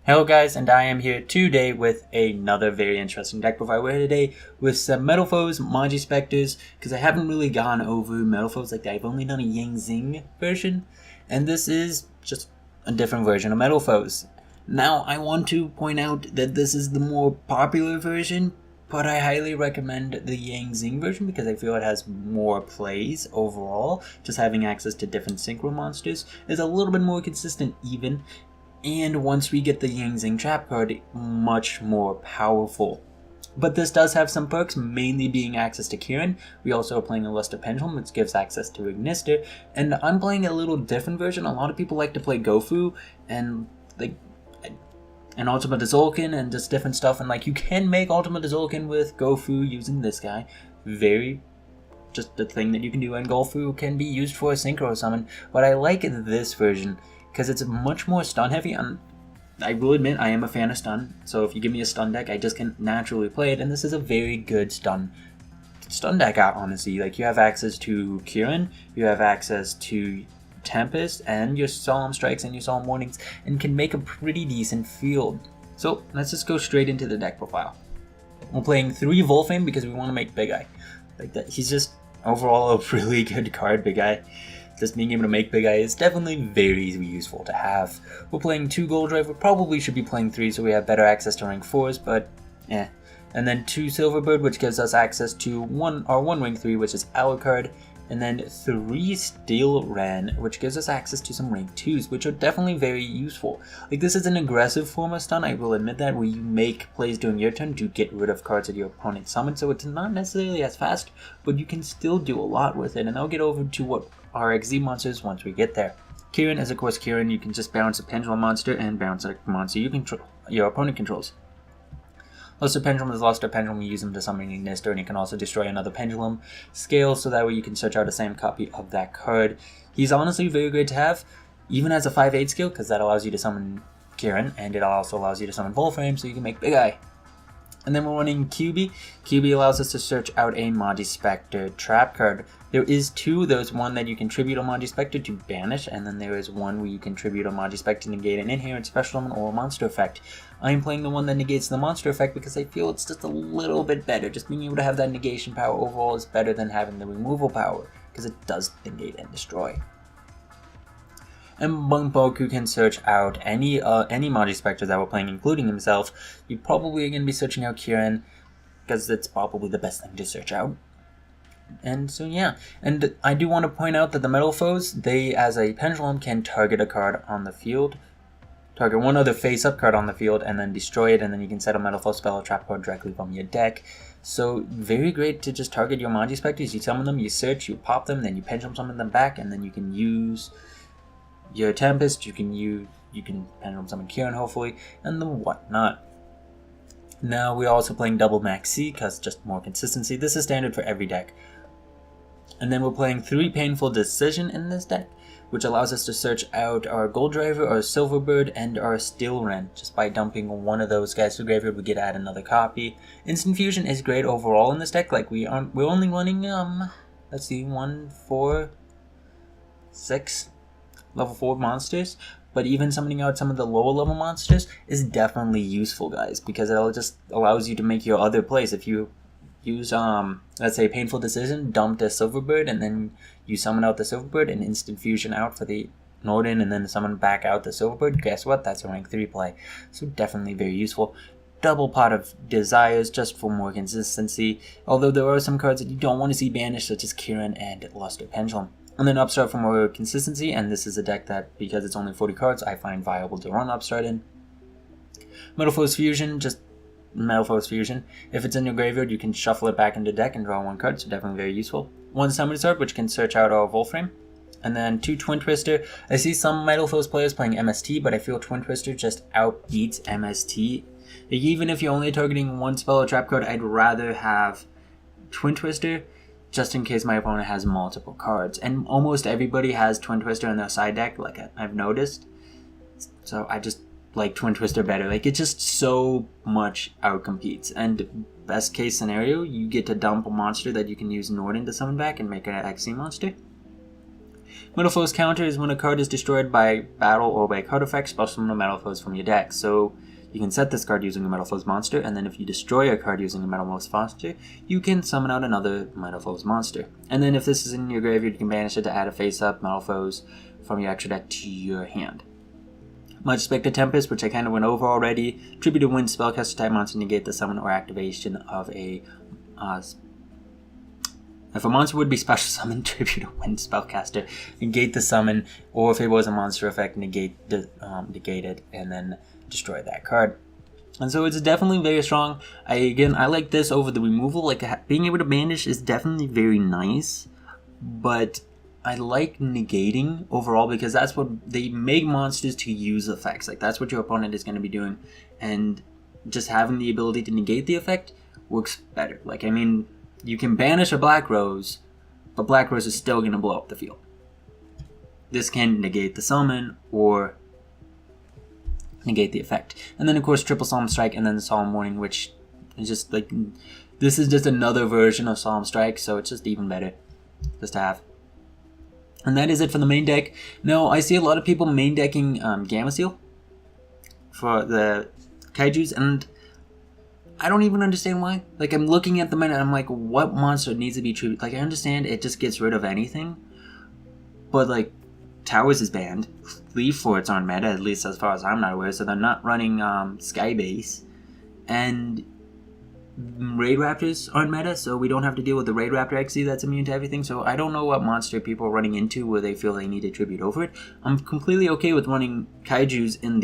Hello guys, and I am here today with another very interesting deck profile. We're here today with some metalfoes, Majespecters, because I haven't really gone over metalfoes like that. I've only done a Yang Zing version, and this is just a different version of metalfoes. Now, I want to point out that this is the more popular version, but I highly recommend the Yang Zing version because I feel it has more plays overall. Just having access to different synchro monsters is a little bit more consistent even. And once we get the Yang Zing trap card, much more powerful. But this does have some perks, mainly being access to Kieran. We also are playing a Luster Pendulum, which gives access to Ignister. And I'm playing a little different version. A lot of people like to play Gofu and Ultimate Zolkin and just different stuff. And you can make Ultimate Zolkin with Gofu using this guy. Just the thing that you can do, and Gofu can be used for a synchro summon. But I like this version because it's much more stun heavy, and I will admit I am a fan of stun, so if you give me a stun deck, I just can naturally play it, and this is a very good stun deck, honestly. You have access to Kieran, you have access to Tempest, and your Solemn Strikes and your Solemn Warnings, and can make a pretty decent field. So let's just go straight into the deck profile. We're playing 3 Volfame because we want to make Big Eye. He's just overall a really good card, Big Eye. Just being able to make Big Eye is definitely very useful to have. We're playing 2 Gold Drive, we probably should be playing 3 so we have better access to rank 4s, but eh. And then 2 Silverbird, which gives us access to our 1 rank 3, which is our card, and then 3 Steel Ren, which gives us access to some rank 2s, which are definitely very useful. This is an aggressive form of stun, I will admit that, where you make plays during your turn to get rid of cards that your opponent summoned, so it's not necessarily as fast, but you can still do a lot with it, and I'll get over to what our XZ monsters once we get there. Kieran is of course Kieran. You can just bounce a Pendulum monster and bounce a monster your opponent controls. Luster Pendulum is Luster Pendulum. You use them to summon Ignister, and you can also destroy another Pendulum scale, so that way you can search out the same copy of that card. He's honestly very great to have, even as a 5/8 skill, because that allows you to summon Kieran, and it also allows you to summon Volfame, so you can make Big Eye. And then we're running QB. QB allows us to search out a Majespecter trap card. There is 2. There's one that you can tribute a Majespecter to banish, and then there is one where you can tribute a Majespecter to negate an inherent special summon or a monster effect. I'm playing the one that negates the monster effect because I feel it's just a little bit better. Just being able to have that negation power overall is better than having the removal power, because it does negate and destroy. And Bunpoku can search out any Majespecter that we're playing, including himself. You probably are going to be searching out Kieran, because it's probably the best thing to search out. And so yeah, and I do want to point out that the metalfoes, they as a Pendulum can target a card on the field, target one other face-up card on the field, and then destroy it, and then you can set a metalfoe spell or trap card directly from your deck. So very great to just target your Majespecters. You summon them, you search, you pop them, then you Pendulum summon them back, and then you can use your Tempest, you can Pendulum summon Kieran hopefully, and the whatnot. Now we're also playing double Max C because just more consistency. This is standard for every deck. And then we're playing 3 Painful Decision in this deck, which allows us to search out our Gold Driver, our Silverbird, and our Steel Ren. Just by dumping one of those guys to graveyard, we get to add another copy. Instant Fusion is great overall in this deck. We're only running 1, 4, 6 level 4 monsters, but even summoning out some of the lower level monsters is definitely useful, guys, because it just allows you to make your other plays. If you use let's say Painful Decision, dump the Silverbird, and then you summon out the Silverbird and Instant Fusion out for the Norden, and then summon back out the Silverbird, guess what, that's a rank 3 play. So definitely very useful. Double Pot of Desires just for more consistency, although there are some cards that you don't want to see banished, such as Kieran and Luster Pendulum. And then Upstart for more consistency, and this is a deck that, because it's only 40 cards, I find viable to run Upstart in. Metalfoes Fusion, just Metalfoes Fusion. If it's in your graveyard, you can shuffle it back into deck and draw 1 card, so definitely very useful. 1 Summoner's Art, which can search out our Volframe. And then 2 Twin Twister. I see some Metalfoes players playing MST, but I feel Twin Twister just outbeats MST. Even if you're only targeting 1 spell or trap card, I'd rather have Twin Twister, just in case my opponent has multiple cards. And almost everybody has Twin Twister in their side deck, I've noticed. So I just like Twin Twister better. It just so much outcompetes. And best case scenario, you get to dump a monster that you can use Norden to summon back and make an XC monster. Metalfoes counter is when a card is destroyed by battle or by card effect, special summon a Metalfoes from your deck. So you can set this card using a Metalfoes monster, and then if you destroy a card using a Metalfoes monster, you can summon out another Metalfoes monster. And then if this is in your graveyard, you can banish it to add a face-up Metalfoes from your extra deck to your hand. Majespecter Tempest, which I kind of went over already. Tribute to win spellcaster type monster, negate the summon or activation of a... if a monster would be special summoned, tribute to win spellcaster, negate the summon, or if it was a monster effect, negate it, and then destroy that card. And so it's definitely very strong. I like this over the removal. Like, being able to banish is definitely very nice, but I like negating overall because that's what they make monsters to use effects. Like, that's what your opponent is going to be doing, and just having the ability to negate the effect works better. Like, I mean, you can banish a Black Rose, but Black Rose is still going to blow up the field. This can negate the summon or negate the effect. And then, of course, triple Solemn Strike and then the Solemn Warning, which is just like, this is just another version of Solemn Strike, so it's just even better just to have. And that is it for the main deck. Now, I see a lot of people main decking Gamma Seal for the Kaijus, and I don't even understand why. Like, I'm looking at them and I'm like, what monster needs to be treated? Like, I understand it just gets rid of anything, but like, Towers is banned. Leaf Forts aren't meta, at least as far as I'm not aware, so they're not running Skybase. And Raid Raptors aren't meta, so we don't have to deal with the Raid Raptor XC that's immune to everything. So I don't know what monster people are running into where they feel they need a tribute over it. I'm completely okay with running Kaijus in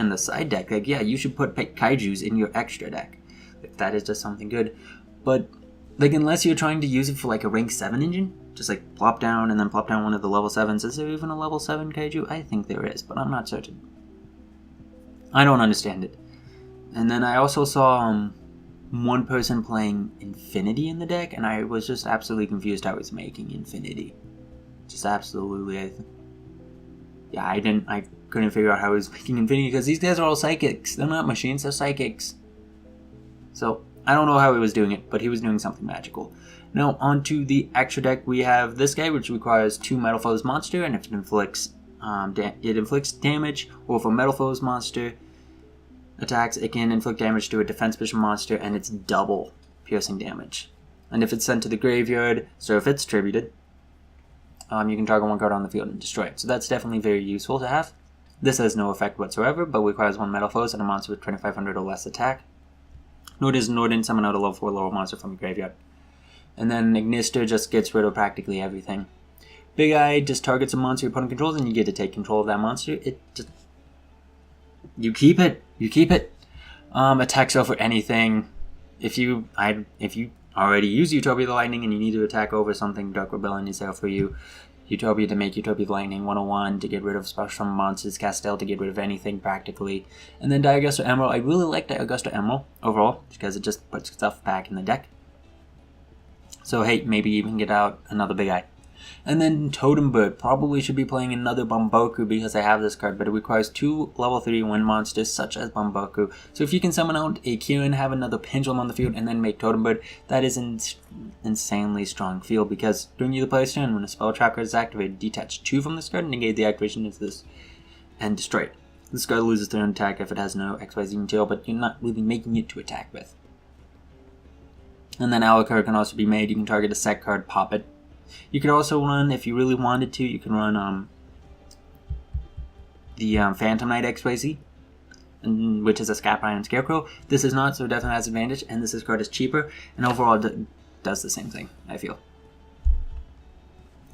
the side deck. Like, yeah, you should put Kaijus in your extra deck. Like, that is just something good. But like, unless you're trying to use it for like a rank 7 engine, just like plop down and then plop down one of the level 7s. Is there even a level 7 Kaiju? I think there is, but I'm not certain. I don't understand it. And then I also saw one person playing Infinity in the deck, and I was just absolutely confused how he's making Infinity. Just absolutely. I couldn't figure out how he was making Infinity because these guys are all psychics. They're not machines, they're psychics. So I don't know how he was doing it, but he was doing something magical. Now, onto the extra deck, we have this guy, which requires 2 Metalfoes monster, and if it inflicts damage, or if a Metalfoes monster attacks, it can inflict damage to a defense special monster, and it's double piercing damage. And if it's sent to the graveyard, so if it's tributed, you can target one card on the field and destroy it. So that's definitely very useful to have. This has no effect whatsoever, but requires 1 Metalfoes and a monster with 2500 or less attack. Nor didn't summon out a level 4 lower monster from your graveyard. And then Ignister just gets rid of practically everything. Big Eye just targets a monster your opponent controls, and you get to take control of that monster. You keep it. Attacks over anything. If you already use Utopia the Lightning and you need to attack over something, Dark Rebellion is there for you. Utopia to make Utopia the Lightning 101 to get rid of special monsters, Castell to get rid of anything practically. And then Diagusto Emerald. I really like Diagusto Emerald overall because it just puts stuff back in the deck. So hey, maybe even get out another Big Eye. And then Totem Bird. Probably should be playing another Bamboku because I have this card, but it requires 2 level 3 wind monsters such as Bamboku. So if you can summon out a Kieran, have another Pendulum on the field, and then make Totem Bird, that is an insanely strong field because during the player's turn, when a spell trap card is activated, detach 2 from this card, negate the activation of this, and destroy it. This card loses turn attack if it has no XYZ material, but you're not really making it to attack with. And then Alucard can also be made. You can target a set card, pop it. You could also run, if you really wanted to, you can run the Phantom Knight XYZ, which is a Scap Iron Scarecrow. This is not, so it definitely has advantage, and this card is cheaper, and overall does the same thing, I feel.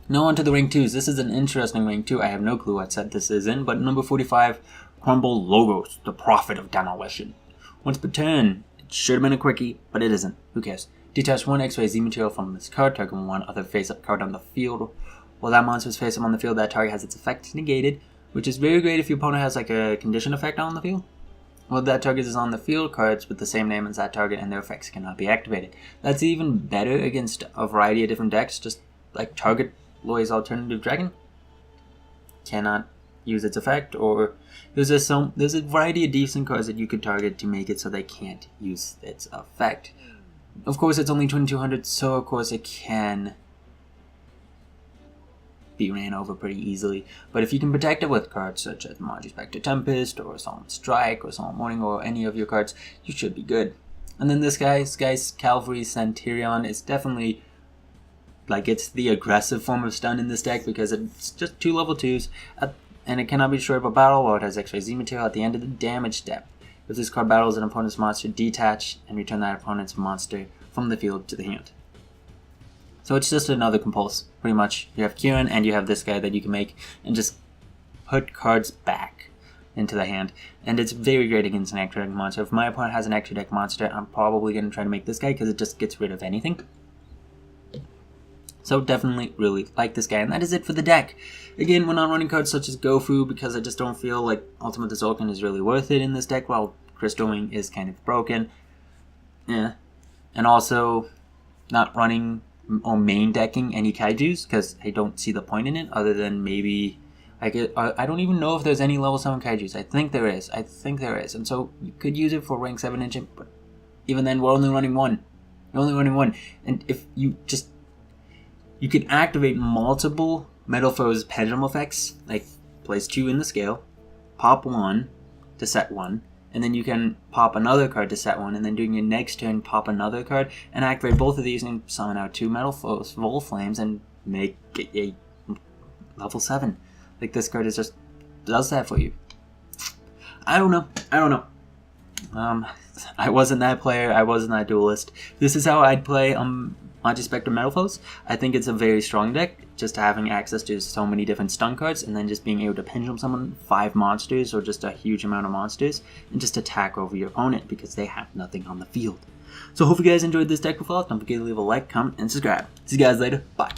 Now on to the Ring 2s. This is an interesting Ring 2. I have no clue what set this is in, but number 45, Crumble Logos, the Prophet of Demolition. Once per turn, it should have been a quickie, but it isn't. Who cares? Detach 1 XYZ material from this card, target 1 other face-up card on the field. While that monster is face-up on the field, that target has its effect negated, which is very great if your opponent has like a condition effect on the field. While that target is on the field, cards with the same name as that target and their effects cannot be activated. That's even better against a variety of different decks, just like target Loy's Alternative Dragon cannot use its effect, or there's a variety of decent cards that you could target to make it so they can't use its effect. Of course, it's only 2200, so of course it can be ran over pretty easily. But if you can protect it with cards such as Majespecter Tempest or Solemn Strike or Solemn Warning or any of your cards, you should be good. And then this guy's Cavalry Centurion is definitely, like, it's the aggressive form of stun in this deck because it's just 2 level 2s, and it cannot be destroyed by battle while it has extra Z material at the end of the damage step. If this card battles an opponent's monster, detach and return that opponent's monster from the field to the hand. So it's just another compulse, pretty much. You have Kieran and you have this guy that you can make and just put cards back into the hand. And it's very great against an extra deck monster. If my opponent has an extra deck monster, I'm probably going to try to make this guy because it just gets rid of anything. So definitely really like this guy, and that is it for the deck. Again, we're not running cards such as Gofu because I just don't feel like Ultimate Tzolk'in is really worth it in this deck, while Crystal Wing is kind of broken. Yeah. And also not running or main decking any Kaijus because I don't see the point in it other than maybe I don't even know if there's any level 7 Kaijus. I think there is. And so you could use it for rank 7 engine, but even then we're only running one. And if you just, you can activate multiple metalfoes Pendulum effects, like place 2 in the scale, pop 1 to set 1, and then you can pop another card to set 1, and then during your next turn pop another card, and activate both of these and summon out 2 metalfoes Volflames and make it a level 7. Like, this card is just does that for you. I don't know. I wasn't that player, I wasn't that duelist. This is how I'd play Majespecter metalfoes. I think it's a very strong deck, just having access to so many different stun cards, and then just being able to pendulum summon 5 monsters or just a huge amount of monsters and just attack over your opponent because they have nothing on the field. So hope you guys enjoyed this deck profile. Don't forget to leave a like, comment, and subscribe. See you guys later. Bye.